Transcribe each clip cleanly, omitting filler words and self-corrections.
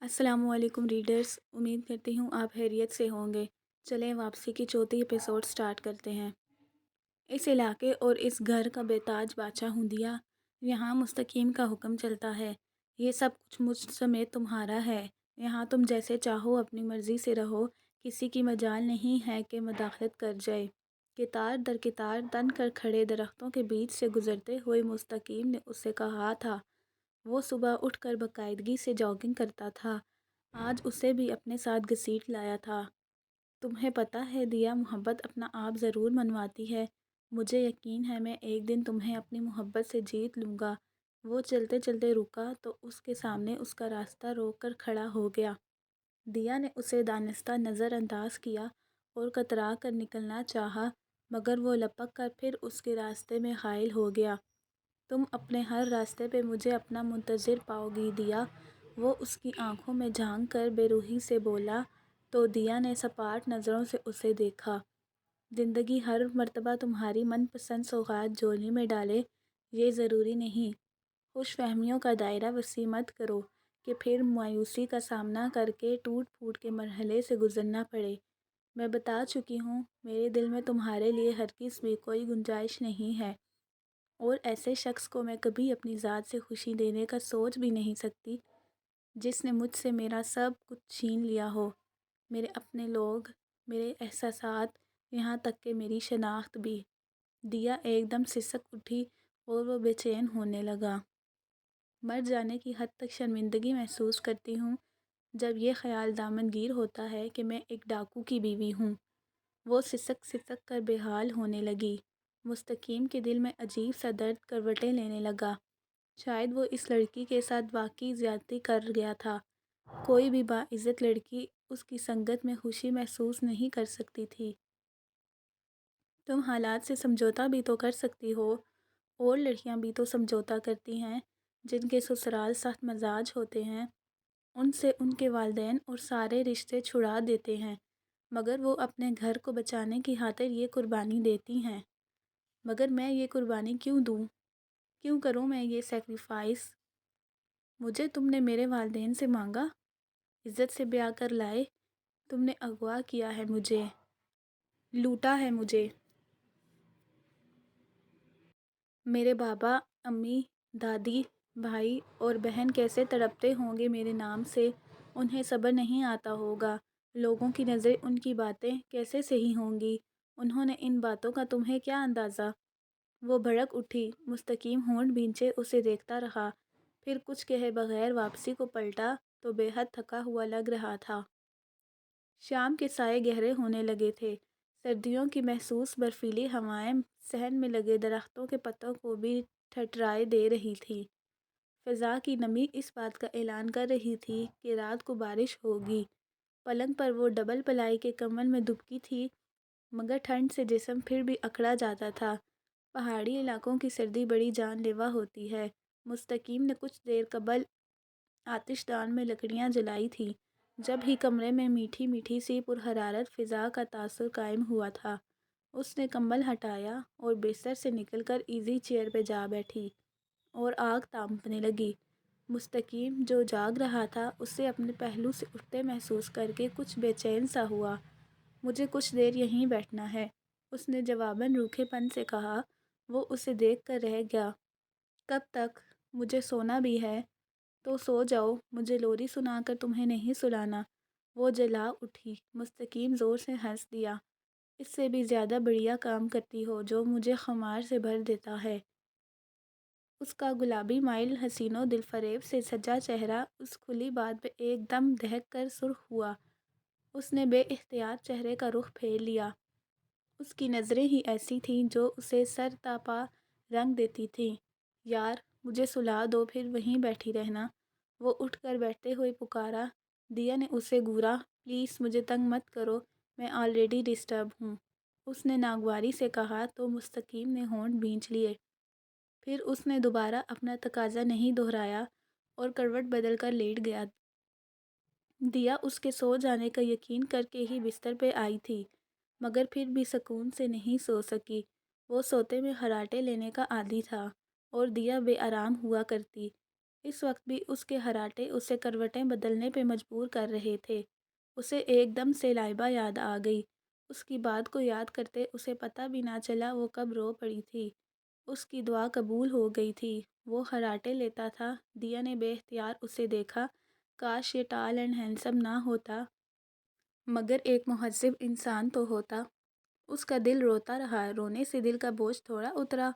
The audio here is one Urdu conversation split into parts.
السلام علیکم ریڈرز، امید کرتی ہوں آپ خیریت سے ہوں گے۔ چلیں واپسی کی چوتھی ایپیسوڈ سٹارٹ کرتے ہیں۔ اس علاقے اور اس گھر کا بے تاج بادشاہ ہوں دیا۔ یہاں مستقیم کا حکم چلتا ہے۔ یہ سب کچھ مجھ سمیت تمہارا ہے۔ یہاں تم جیسے چاہو اپنی مرضی سے رہو، کسی کی مجال نہیں ہے کہ مداخلت کر جائے۔ قطار در قطار تن کر کھڑے درختوں کے بیچ سے گزرتے ہوئے مستقیم نے اس سے کہا تھا۔ وہ صبح اٹھ کر باقاعدگی سے جاگنگ کرتا تھا۔ آج اسے بھی اپنے ساتھ گھسیٹ لایا تھا۔ تمہیں پتہ ہے دیا، محبت اپنا آپ ضرور منواتی ہے۔ مجھے یقین ہے میں ایک دن تمہیں اپنی محبت سے جیت لوں گا۔ وہ چلتے چلتے رکا تو اس کے سامنے اس کا راستہ روک کر کھڑا ہو گیا۔ دیا نے اسے دانستہ نظر انداز کیا اور کترا کر نکلنا چاہا، مگر وہ لپک کر پھر اس کے راستے میں حائل ہو گیا۔ تم اپنے ہر راستے پہ مجھے اپنا منتظر پاؤ گی دیا، وہ اس کی آنکھوں میں جھانک کر بے رحمی سے بولا۔ تو دیا نے سپاٹ نظروں سے اسے دیکھا۔ زندگی ہر مرتبہ تمہاری من پسند سوغات جھولی میں ڈالے، یہ ضروری نہیں۔ خوش فہمیوں کا دائرہ وسیع مت کرو کہ پھر مایوسی کا سامنا کر کے ٹوٹ پھوٹ کے مرحلے سے گزرنا پڑے۔ میں بتا چکی ہوں، میرے دل میں تمہارے لیے ہرگز بھی کوئی گنجائش نہیں ہے، اور ایسے شخص کو میں کبھی اپنی ذات سے خوشی دینے کا سوچ بھی نہیں سکتی جس نے مجھ سے میرا سب کچھ چھین لیا ہو، میرے اپنے لوگ، میرے احساسات، یہاں تک کہ میری شناخت بھی۔ دیا ایک دم سسک اٹھی اور وہ بے چین ہونے لگا۔ مر جانے کی حد تک شرمندگی محسوس کرتی ہوں جب یہ خیال دامن گیر ہوتا ہے کہ میں ایک ڈاکو کی بیوی ہوں۔ وہ سسک سسک کر بے حال ہونے لگی۔ مستقیم کے دل میں عجیب سا درد کروٹیں لینے لگا۔ شاید وہ اس لڑکی کے ساتھ واقعی زیادتی کر گیا تھا۔ کوئی بھی باعزت لڑکی اس کی سنگت میں خوشی محسوس نہیں کر سکتی تھی۔ تم حالات سے سمجھوتا بھی تو کر سکتی ہو، اور لڑکیاں بھی تو سمجھوتا کرتی ہیں جن کے سسرال سخت مزاج ہوتے ہیں، ان سے ان کے والدین اور سارے رشتے چھڑا دیتے ہیں، مگر وہ اپنے گھر کو بچانے کی خاطر یہ قربانی دیتی ہیں۔ مگر میں یہ قربانی کیوں دوں؟ کیوں کروں میں یہ سیکریفائس؟ مجھے تم نے میرے والدین سے مانگا، عزت سے بیاہ کر لائے۔ تم نے اغوا کیا ہے مجھے، لوٹا ہے مجھے۔ میرے بابا، امی، دادی، بھائی اور بہن کیسے تڑپتے ہوں گے میرے نام سے، انہیں صبر نہیں آتا ہوگا۔ لوگوں کی نظر ان کی باتیں کیسے صحیح ہوں گی، انہوں نے ان باتوں کا تمہیں کیا اندازہ؟ وہ بھڑک اٹھی۔ مستقیم ہونٹ بھینچے اسے دیکھتا رہا، پھر کچھ کہے بغیر واپسی کو پلٹا تو بے حد تھکا ہوا لگ رہا تھا۔ شام کے سائے گہرے ہونے لگے تھے۔ سردیوں کی محسوس برفیلی ہوائیں صحن میں لگے درختوں کے پتوں کو بھی ٹھٹرائے دے رہی تھی۔ فضا کی نمی اس بات کا اعلان کر رہی تھی کہ رات کو بارش ہوگی۔ پلنگ پر وہ ڈبل پلائی کے کمبل میں دبکی تھی، مگر ٹھنڈ سے جسم پھر بھی اکڑا جاتا تھا۔ پہاڑی علاقوں کی سردی بڑی جان لیوا ہوتی ہے۔ مستقیم نے کچھ دیر قبل آتش دان میں لکڑیاں جلائی تھیں، جب ہی کمرے میں میٹھی میٹھی سی پرحرارت فضا کا تاثر قائم ہوا تھا۔ اس نے کمبل ہٹایا اور بستر سے نکل کر ایزی چیئر پہ جا بیٹھی اور آگ تاپنے لگی۔ مستقیم جو جاگ رہا تھا اسے اپنے پہلو سے اٹھتے محسوس کر کے کچھ بے چین سا ہوا۔ مجھے کچھ دیر یہیں بیٹھنا ہے، اس نے جواباً روکھے پن سے کہا۔ وہ اسے دیکھ کر رہ گیا۔ کب تک؟ مجھے سونا بھی ہے۔ تو سو جاؤ، مجھے لوری سنا کر تمہیں نہیں سلانا۔ وہ جلا اٹھی۔ مستقیم زور سے ہنس دیا۔ اس سے بھی زیادہ بڑھیا کام کرتی ہو جو مجھے خمار سے بھر دیتا ہے۔ اس کا گلابی مائل حسین و دل فریب سے سجا چہرہ اس کھلی بات پہ ایک دم دہک کر سرخ ہوا۔ اس نے بے احتیاط چہرے کا رخ پھیر لیا۔ اس کی نظریں ہی ایسی تھیں جو اسے سر تا پا رنگ دیتی تھیں۔ یار، مجھے سلا دو، پھر وہیں بیٹھی رہنا، وہ اٹھ کر بیٹھتے ہوئے پکارا۔ دیا نے اسے گھورا۔ پلیز مجھے تنگ مت کرو، میں آلریڈی ڈسٹرب ہوں، اس نے ناگواری سے کہا تو مستقیم نے ہونٹ بھینچ لیے۔ پھر اس نے دوبارہ اپنا تقاضا نہیں دہرایا اور کروٹ بدل کر لیٹ گیا۔ دیا اس کے سو جانے کا یقین کر کے ہی بستر پہ آئی تھی، مگر پھر بھی سکون سے نہیں سو سکی۔ وہ سوتے میں خراٹے لینے کا عادی تھا، اور دیا بے آرام ہوا کرتی۔ اس وقت بھی اس کے ہراٹے اسے کروٹیں بدلنے پہ مجبور کر رہے تھے۔ اسے ایک دم سے لائبہ یاد آ گئی۔ اس کی بات کو یاد کرتے اسے پتہ بھی نہ چلا وہ کب رو پڑی تھی۔ اس کی دعا قبول ہو گئی تھی۔ وہ ہراٹے لیتا تھا۔ دیا نے بے اختیار اسے دیکھا۔ کاش یہ ٹال اینڈ ہینڈسم نہ ہوتا، مگر ایک مہذب انسان تو ہوتا۔ اس کا دل روتا رہا۔ رونے سے دل کا بوجھ تھوڑا اترا۔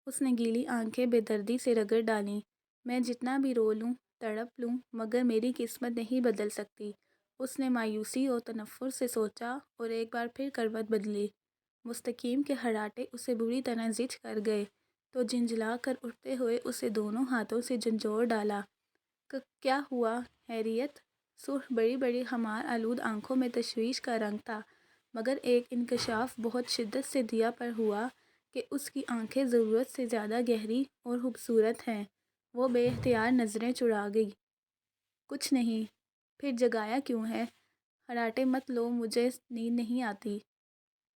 اس نے گیلی آنکھیں بے دردی سے رگڑ ڈالیں۔ میں جتنا بھی رو لوں، تڑپ لوں، مگر میری قسمت نہیں بدل سکتی۔ اس نے مایوسی اور تنفر سے سوچا اور ایک بار پھر کروٹ بدلی۔ مستقیم کے ہراٹے اسے بری طرح زچ کر گئے تو جھنجھلا کر اٹھتے ہوئے اسے دونوں ہاتھوں سے جھنجھوڑ ڈالا۔ کیا ہوا ہیریت؟ سرخ بڑی بڑی خمار آلود آنکھوں میں تشویش کا رنگ تھا، مگر ایک انکشاف بہت شدت سے دیا پر ہوا کہ اس کی آنکھیں ضرورت سے زیادہ گہری اور خوبصورت ہیں۔ وہ بے اختیار نظریں چرا گئی۔ کچھ نہیں۔ پھر جگایا کیوں ہے؟ ہراٹے مت لو، مجھے نیند نہیں آتی۔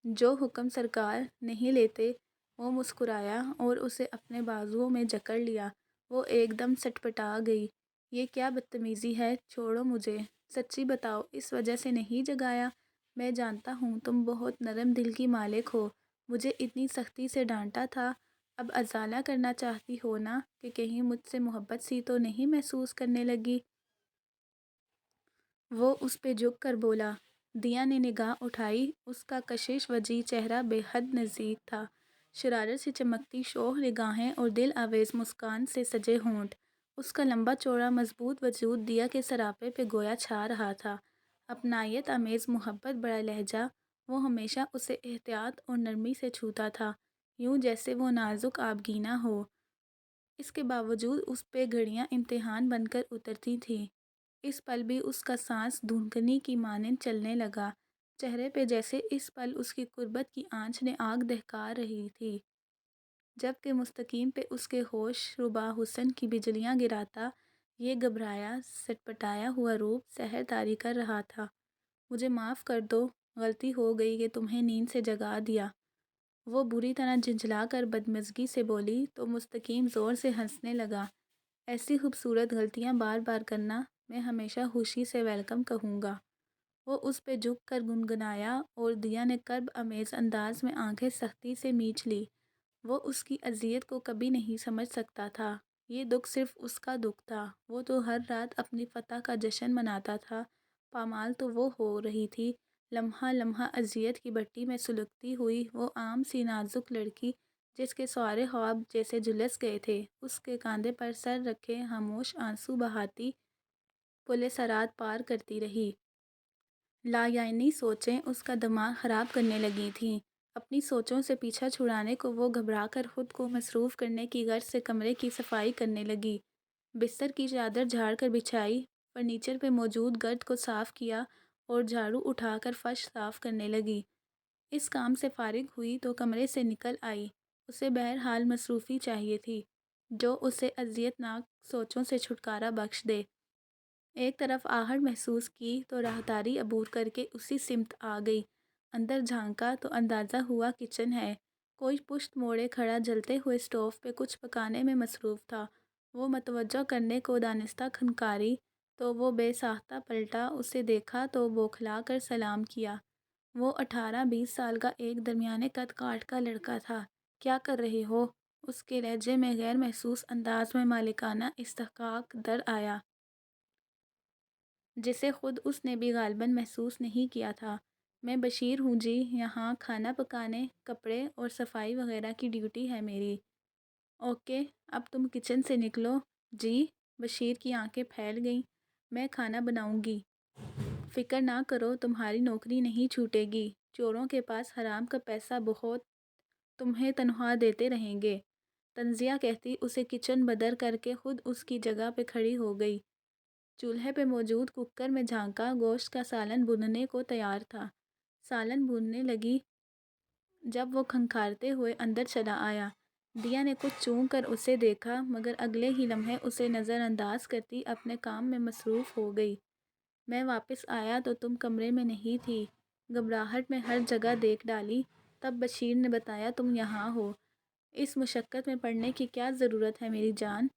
جو حکم سرکار نہیں لیتے۔ وہ مسکرایا اور اسے اپنے بازوؤں میں جکڑ لیا۔ وہ ایک دم سٹپٹا گئی۔ یہ کیا بدتمیزی ہے؟ چھوڑو مجھے۔ سچی بتاؤ، اس وجہ سے نہیں جگایا؟ میں جانتا ہوں تم بہت نرم دل کی مالک ہو۔ مجھے اتنی سختی سے ڈانٹا تھا، اب ازالہ کرنا چاہتی ہو نا کہ کہیں مجھ سے محبت سی تو نہیں محسوس کرنے لگی؟ وہ اس پہ جھک کر بولا۔ دیا نے نگاہ اٹھائی۔ اس کا کشش وجیح چہرہ بے حد نزدیک تھا۔ شرارت سے چمکتی شوخ نگاہیں اور دل آویز مسکان سے سجے ہونٹ۔ اس کا لمبا چوڑا مضبوط وجود دیا کے سراپے پہ گویا چھا رہا تھا۔ اپنائیت آمیز محبت بھرا لہجہ۔ وہ ہمیشہ اسے احتیاط اور نرمی سے چھوتا تھا، یوں جیسے وہ نازک آبگینہ ہو۔ اس کے باوجود اس پہ گھڑیاں امتحان بن کر اترتی تھیں۔ اس پل بھی اس کا سانس دھندکنی کی مانند چلنے لگا، چہرے پہ جیسے اس پل اس کی قربت کی آنچ نے آگ دہکا رہی تھی، جبکہ مستقیم پہ اس کے ہوش ربا حسن کی بجلیاں گراتا یہ گھبرایا سٹپٹایا ہوا روپ سحر طاری کر رہا تھا۔ مجھے معاف کر دو، غلطی ہو گئی کہ تمہیں نیند سے جگا دیا۔ وہ بری طرح جھنجھلا کر بدمزگی سے بولی تو مستقیم زور سے ہنسنے لگا۔ ایسی خوبصورت غلطیاں بار بار کرنا میں ہمیشہ خوشی سے ویلکم کہوں گا۔ وہ اس پہ جھک کر گنگنایا اور دیا نے کرب آمیز انداز میں آنکھیں سختی سے میچ لی۔ وہ اس کی اذیت کو کبھی نہیں سمجھ سکتا تھا۔ یہ دکھ صرف اس کا دکھ تھا۔ وہ تو ہر رات اپنی فتح کا جشن مناتا تھا، پامال تو وہ ہو رہی تھی۔ لمحہ لمحہ اذیت کی بھٹی میں سلگتی ہوئی وہ عام سی نازک لڑکی جس کے سارے خواب جیسے جھلس گئے تھے، اس کے کاندھے پر سر رکھے خاموش آنسو بہاتی پلِ صراط پار کرتی رہی۔ لایعنی سوچیں اس کا دماغ خراب کرنے لگی تھیں۔ اپنی سوچوں سے پیچھا چھڑانے کو وہ گھبرا کر خود کو مصروف کرنے کی غرض سے کمرے کی صفائی کرنے لگی۔ بستر کی چادر جھاڑ کر بچھائی، فرنیچر پہ موجود گرد کو صاف کیا اور جھاڑو اٹھا کر فرش صاف کرنے لگی۔ اس کام سے فارغ ہوئی تو کمرے سے نکل آئی۔ اسے بہرحال مصروفی چاہیے تھی جو اسے اذیت ناک سوچوں سے چھٹکارا بخش دے۔ ایک طرف آہٹ محسوس کی تو راہداری عبور کر کے اسی سمت آ گئی۔ اندر جھانکا تو اندازہ ہوا کچن ہے۔ کوئی پشت موڑے کھڑا جلتے ہوئے اسٹوو پہ کچھ پکانے میں مصروف تھا۔ وہ متوجہ کرنے کو دانستہ کھنکاری تو وہ بے ساختہ پلٹا۔ اسے دیکھا تو بوکھلا کر سلام کیا۔ وہ 18-20 سال کا ایک درمیانے قد کاٹ کا لڑکا تھا۔ کیا کر رہے ہو؟ اس کے لہجے میں غیر محسوس انداز میں مالکانہ استحقاق در آیا، جسے خود اس نے بھی غالباً محسوس نہیں کیا تھا۔ میں بشیر ہوں جی، یہاں کھانا پکانے، کپڑے اور صفائی وغیرہ کی ڈیوٹی ہے میری۔ اوکے، اب تم کچن سے نکلو۔ جی؟ بشیر کی آنکھیں پھیل گئیں۔ میں کھانا بناؤں گی۔ فکر نہ کرو، تمہاری نوکری نہیں چھوٹے گی۔ چوروں کے پاس حرام کا پیسہ بہت، تمہیں تنخواہ دیتے رہیں گے۔ تنزیہ کہتی اسے کچن بدر کر کے خود اس کی جگہ پہ کھڑی ہو گئی۔ چولہے پہ موجود کوکر میں جھانکا، گوشت کا سالن بھوننے کو تیار تھا۔ سالن بھوننے لگی جب وہ کھنکھارتے ہوئے اندر چلا آیا۔ دیا نے کچھ چون کر اسے دیکھا، مگر اگلے ہی لمحے اسے نظر انداز کرتی اپنے کام میں مصروف ہو گئی۔ میں واپس آیا تو تم کمرے میں نہیں تھی۔ گھبراہٹ میں ہر جگہ دیکھ ڈالی، تب بشیر نے بتایا تم یہاں ہو۔ اس مشقت میں پڑنے کی کیا ضرورت ہے میری جان؟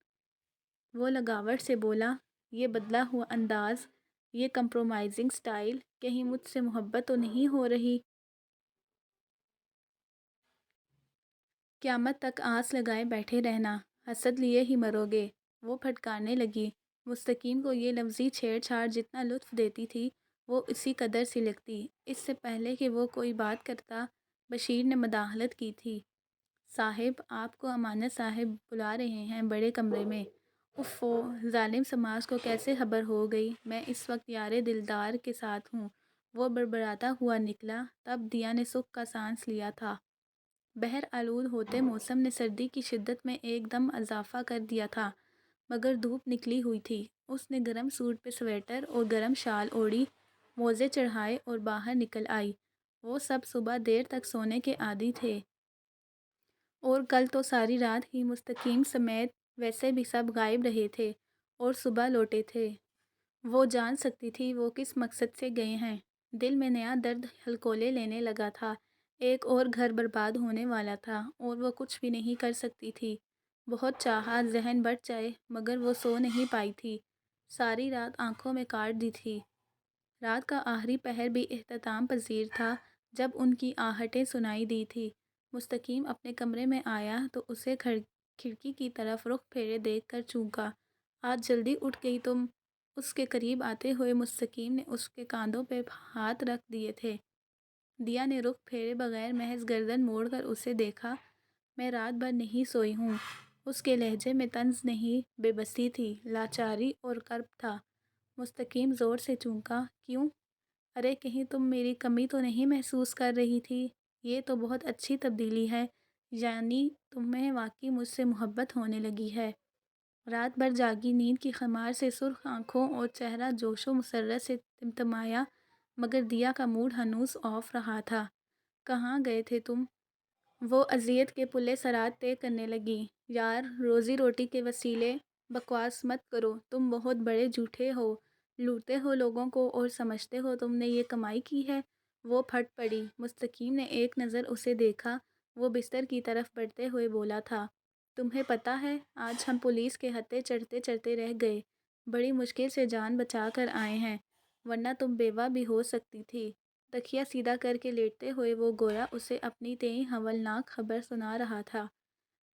وہ لگاوٹ سے بولا، یہ بدلا ہوا انداز، یہ کمپرومائزنگ سٹائل، کہیں مجھ سے محبت تو نہیں ہو رہی؟ قیامت تک آس لگائے بیٹھے رہنا، حسد لیے ہی مرو گے۔ وہ پھٹکارنے لگی۔ مستقیم کو یہ لفظی چھیڑ چھاڑ جتنا لطف دیتی تھی وہ اسی قدر سی لگتی۔ اس سے پہلے کہ وہ کوئی بات کرتا بشیر نے مداخلت کی تھی۔ صاحب، آپ کو امانت صاحب بلا رہے ہیں بڑے کمرے میں۔ اوفو، ظالم سماج کو کیسے خبر ہو گئی میں اس وقت یار دلدار کے ساتھ ہوں؟ وہ بڑبڑاتا ہوا نکلا۔ تب دیا نے سکھ کا سانس لیا تھا۔ بہر آلود ہوتے موسم نے سردی کی شدت میں ایک دم اضافہ کر دیا تھا، مگر دھوپ نکلی ہوئی تھی۔ اس نے گرم سوٹ پہ سویٹر اور گرم شال اوڑھی، موزے چڑھائے اور باہر نکل آئی۔ وہ سب صبح دیر تک سونے کے عادی تھے، اور کل تو ساری رات ہی مستقیم سمیت ویسے بھی سب غائب رہے تھے اور صبح لوٹے تھے۔ وہ جان سکتی تھی وہ کس مقصد سے گئے ہیں۔ دل میں نیا درد ہلکولے لینے لگا تھا۔ ایک اور گھر برباد ہونے والا تھا اور وہ کچھ بھی نہیں کر سکتی تھی۔ بہت چاہا ذہن بٹ جائے مگر وہ سو نہیں پائی تھی۔ ساری رات آنکھوں میں کاٹ دی تھی۔ رات کا آخری پہر بھی اختتام پذیر تھا جب ان کی آہٹیں سنائی دی تھی۔ مستقیم اپنے کمرے میں آیا تو اسے کھڑکی کی طرف رخ پھیرے دیکھ کر چونکا۔ آج جلدی اٹھ گئی تم؟ اس کے قریب آتے ہوئے مستقیم نے اس کے کاندھوں پہ ہاتھ رکھ دیے تھے۔ دیا نے رخ پھیرے بغیر محض گردن موڑ کر اسے دیکھا۔ میں رات بھر نہیں سوئی ہوں۔ اس کے لہجے میں طنز نہیں، بے بسی تھی، لاچاری اور کرب تھا۔ مستقیم زور سے چونکا۔ کیوں؟ ارے کہیں تم میری کمی تو نہیں محسوس کر رہی تھی؟ یہ تو بہت اچھی تبدیلی ہے، یعنی تمہیں واقعی مجھ سے محبت ہونے لگی ہے۔ رات بھر جاگی نیند کی خمار سے سرخ آنکھوں اور چہرہ جوش و مسرت سے تمتمایا، مگر دیا کا موڈ ہنوز آف رہا تھا۔ کہاں گئے تھے تم؟ وہ اذیت کے پلے سرات طے کرنے لگی۔ یار، روزی روٹی کے وسیلے بکواس مت کرو، تم بہت بڑے جھوٹے ہو، لوٹتے ہو لوگوں کو اور سمجھتے ہو تم نے یہ کمائی کی ہے۔ وہ پھٹ پڑی۔ مستقیم نے ایک نظر اسے دیکھا۔ وہ بستر کی طرف بڑھتے ہوئے بولا تھا، تمہیں پتہ ہے آج ہم پولیس کے ہتھے چڑھتے چڑھتے رہ گئے، بڑی مشکل سے جان بچا کر آئے ہیں، ورنہ تم بیوہ بھی ہو سکتی تھی۔ تکیہ سیدھا کر کے لیٹتے ہوئے وہ گویا اسے اپنی تئیں ہولناک خبر سنا رہا تھا۔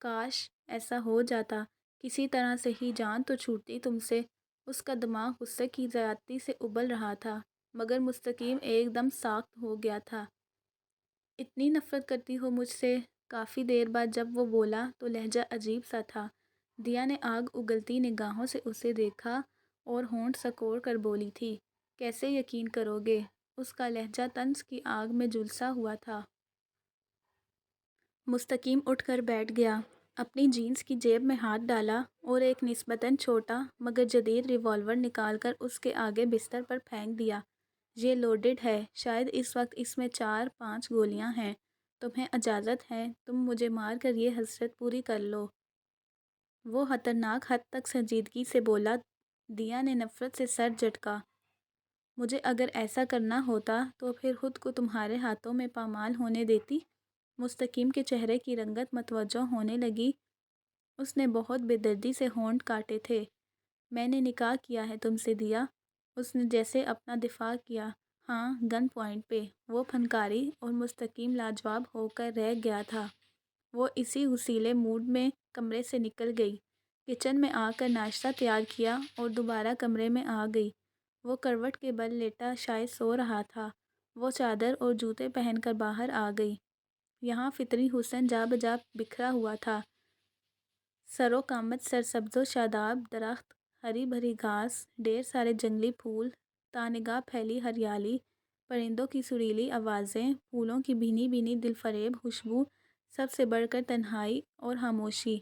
کاش ایسا ہو جاتا، کسی طرح سے ہی جان تو چھوٹتی تم سے۔ اس کا دماغ غصے کی زیادتی سے ابل رہا تھا، مگر مستقیم ایک دم ساخت ہو گیا تھا۔ اتنی نفرت کرتی ہو مجھ سے؟ کافی دیر بعد جب وہ بولا تو لہجہ عجیب سا تھا۔ دیا نے آگ اگلتی نگاہوں سے اسے دیکھا اور ہونٹ سکوڑ کر بولی تھی، کیسے یقین کرو گے؟ اس کا لہجہ طنز کی آگ میں جھلسا ہوا تھا۔ مستقیم اٹھ کر بیٹھ گیا، اپنی جینس کی جیب میں ہاتھ ڈالا اور ایک نسبتاً چھوٹا مگر جدید ریوالور نکال کر اس کے آگے بستر پر پھینک دیا۔ یہ لوڈڈ ہے، شاید اس وقت اس میں 4-5 گولیاں ہیں۔ تمہیں اجازت ہے، تم مجھے مار کر یہ حسرت پوری کر لو۔ وہ خطرناک حد تک سنجیدگی سے بولا۔ دیا نے نفرت سے سر جھٹکا۔ مجھے اگر ایسا کرنا ہوتا تو پھر خود کو تمہارے ہاتھوں میں پامال ہونے دیتی۔ مستقیم کے چہرے کی رنگت متوجہ ہونے لگی۔ اس نے بہت بے دردی سے ہونٹ کاٹے تھے۔ میں نے نکاح کیا ہے تم سے دیا۔ اس نے جیسے اپنا دفاع کیا۔ ہاں، گن پوائنٹ پہ، وہ پھنکاری، اور مستقیم لاجواب ہو کر رہ گیا تھا۔ وہ اسی غصیلے موڈ میں کمرے سے نکل گئی، کچن میں آ کر ناشتہ تیار کیا اور دوبارہ کمرے میں آ گئی۔ وہ کروٹ کے بل لیٹا شاید سو رہا تھا۔ وہ چادر اور جوتے پہن کر باہر آ گئی۔ یہاں فطری حسن جا بجا بکھرا ہوا تھا۔ سرو قامت سرسبز و شاداب درخت، ہری بھری گھاس، ڈھیر سارے جنگلی پھول، تانگاہ پھیلی ہریالی، پرندوں کی سریلی آوازیں، پھولوں کی بھینی بھینی دل فریب خوشبو، سب سے بڑھ کر تنہائی اور خاموشی۔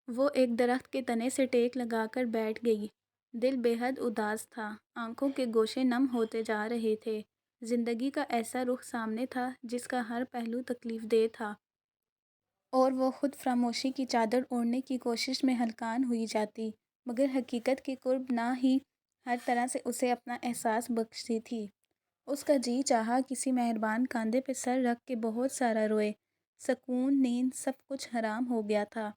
وہ ایک درخت کے تنے سے ٹیک لگا کر بیٹھ گئی۔ دل بے حد اداس تھا، آنکھوں کے گوشے نم ہوتے جا رہے تھے۔ زندگی کا ایسا رخ سامنے تھا جس کا ہر پہلو تکلیف دہ تھا، اور وہ خود فراموشی کی چادر اوڑھنے کی کوشش میں ہلکان ہوئی جاتی، مگر حقیقت کی قرب نہ ہی ہر طرح سے اسے اپنا احساس بخشتی تھی۔ اس کا جی چاہا کسی مہربان کاندھے پہ سر رکھ کے بہت سارا روئے۔ سکون، نیند، سب کچھ حرام ہو گیا تھا۔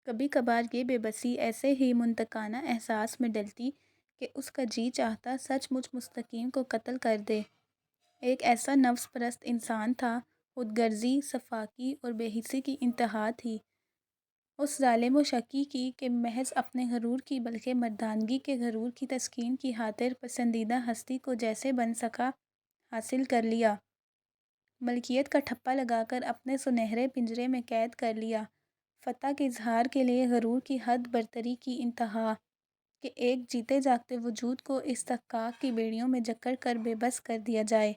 کبھی کبھار یہ بے بسی ایسے ہی منطقانہ احساس میں ڈلتی کہ اس کا جی چاہتا سچ مچ مستقیم کو قتل کر دے۔ ایک ایسا نفس پرست انسان تھا، خود غرضی، سفاکی اور بے حسی کی انتہا تھی اس ظالم و شقی کی کہ محض اپنے غرور کی بلکہ مردانگی کے غرور کی تسکین کی خاطر پسندیدہ ہستی کو جیسے بن سکا حاصل کر لیا، ملکیت کا ٹھپا لگا کر اپنے سنہرے پنجرے میں قید کر لیا، فتح کے اظہار کے لیے غرور کی حد برتری کی انتہا کہ ایک جیتے جاگتے وجود کو استحقاق کی بیڑیوں میں جکڑ کر بے بس کر دیا جائے۔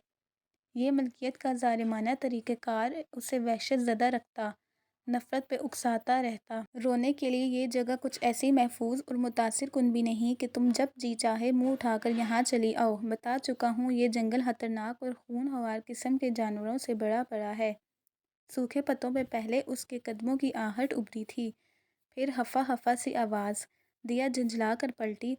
یہ ملکیت کا ظالمانہ طریقہ کار اسے وحشت زدہ رکھتا، نفرت پہ اکساتا رہتا۔ رونے کے لیے یہ جگہ کچھ ایسی محفوظ اور متاثر کن بھی نہیں کہ تم جب جی چاہے منہ اٹھا کر یہاں چلی آؤ۔ بتا چکا ہوں یہ جنگل خطرناک اور خونخوار قسم کے جانوروں سے بھرا پڑا ہے۔ سوکھے پتوں پہ پہلے اس کے قدموں کی آہٹ ابھری تھی، پھر ہفا ہفا سی آواز۔ دیا جھنجھلا کر پلٹی۔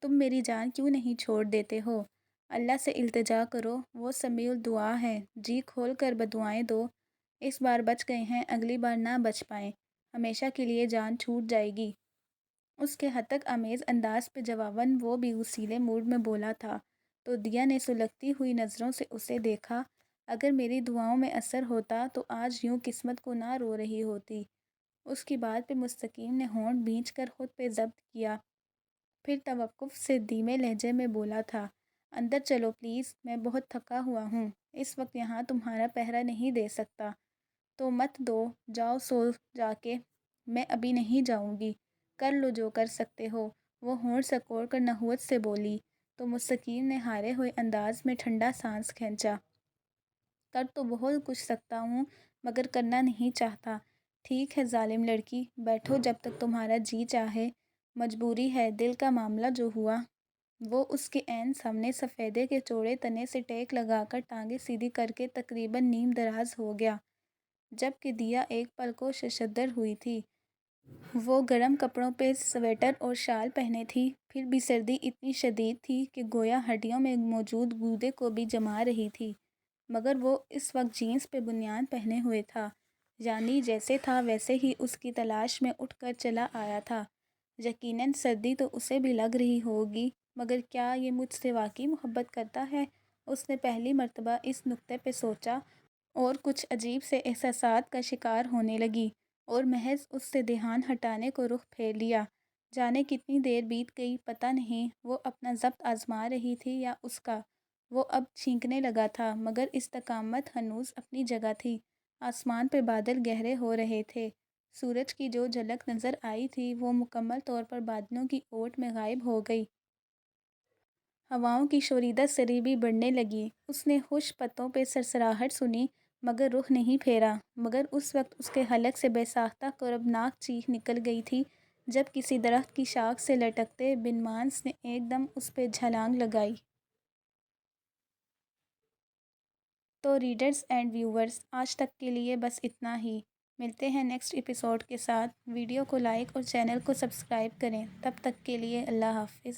تم میری جان کیوں نہیں چھوڑ دیتے ہو؟ اللہ سے التجا کرو، وہ سمیع الدعا ہے، جی کھول کر بدعائیں دو۔ اس بار بچ گئے ہیں، اگلی بار نہ بچ پائیں، ہمیشہ کے لیے جان چھوٹ جائے گی۔ اس کے ہتک آمیز انداز پہ جواباً وہ بھی غصیلے موڈ میں بولا تھا تو دیا نے سلگتی ہوئی نظروں سے اسے دیکھا۔ اگر میری دعاؤں میں اثر ہوتا تو آج یوں قسمت کو نہ رو رہی ہوتی۔ اس کی بات پہ مستقیم نے ہونٹ بھینچ کر خود پہ ضبط کیا، پھر توقف سے دھیمے لہجے میں بولا تھا، اندر چلو پلیز، میں بہت تھکا ہوا ہوں، اس وقت یہاں تمہارا پہرا نہیں دے سکتا۔ تو مت دو، جاؤ سو جا کے۔ میں ابھی نہیں جاؤں گی، کر لو جو کر سکتے ہو، وہ ہونٹ سکوڑ کر نحوست سے بولی تو مستقیم نے ہارے ہوئے انداز میں ٹھنڈا سانس کھینچا۔ کر تو بہت کچھ سکتا ہوں مگر کرنا نہیں چاہتا۔ ٹھیک ہے ظالم لڑکی، بیٹھو جب تک تمہارا جی چاہے، مجبوری ہے، دل کا معاملہ جو ہوا۔ وہ اس کے عین سامنے سفیدے کے چوڑے تنے سے ٹیک لگا کر ٹانگیں سیدھی کر کے تقریباً نیم دراز ہو گیا، جبکہ دیا ایک پل کو ششدر ہوئی تھی۔ وہ گرم کپڑوں پہ سویٹر اور شال پہنے تھی، پھر بھی سردی اتنی شدید تھی کہ گویا ہڈیوں میں موجود گودے کو بھی جما رہی تھی، مگر وہ اس وقت جینس پہ بنیان پہنے ہوئے تھا، یعنی جیسے تھا ویسے ہی اس کی تلاش میں اٹھ کر چلا آیا تھا۔ یقیناً سردی تو اسے بھی لگ رہی ہوگی، مگر کیا یہ مجھ سے واقعی محبت کرتا ہے؟ اس نے پہلی مرتبہ اس نکتے پہ سوچا اور کچھ عجیب سے احساسات کا شکار ہونے لگی، اور محض اس سے دھیان ہٹانے کو رخ پھیر لیا۔ جانے کتنی دیر بیت گئی پتہ نہیں، وہ اپنا ضبط آزما رہی تھی یا اس کا۔ وہ اب چھینکنے لگا تھا مگر استقامت ہنوز اپنی جگہ تھی۔ آسمان پہ بادل گہرے ہو رہے تھے، سورج کی جو جھلک نظر آئی تھی وہ مکمل طور پر بادلوں کی اوٹ میں غائب ہو گئی۔ ہواؤں کی شوریدہ سری بھی بڑھنے لگی۔ اس نے خشک پتوں پہ سرسراہٹ سنی مگر رخ نہیں پھیرا، مگر اس وقت اس کے حلق سے بے ساختہ کربناک چیخ نکل گئی تھی جب کسی درخت کی شاخ سے لٹکتے بنمانس نے ایک دم اس پہ چھلانگ لگائی۔ تو ریڈرز اینڈ ویورز، آج تک کے لیے بس اتنا ہی۔ ملتے ہیں نیکسٹ ایپیسوڈ کے ساتھ۔ ویڈیو کو لائک اور چینل کو سبسکرائب کریں۔ تب تک کے لیے اللہ حافظ۔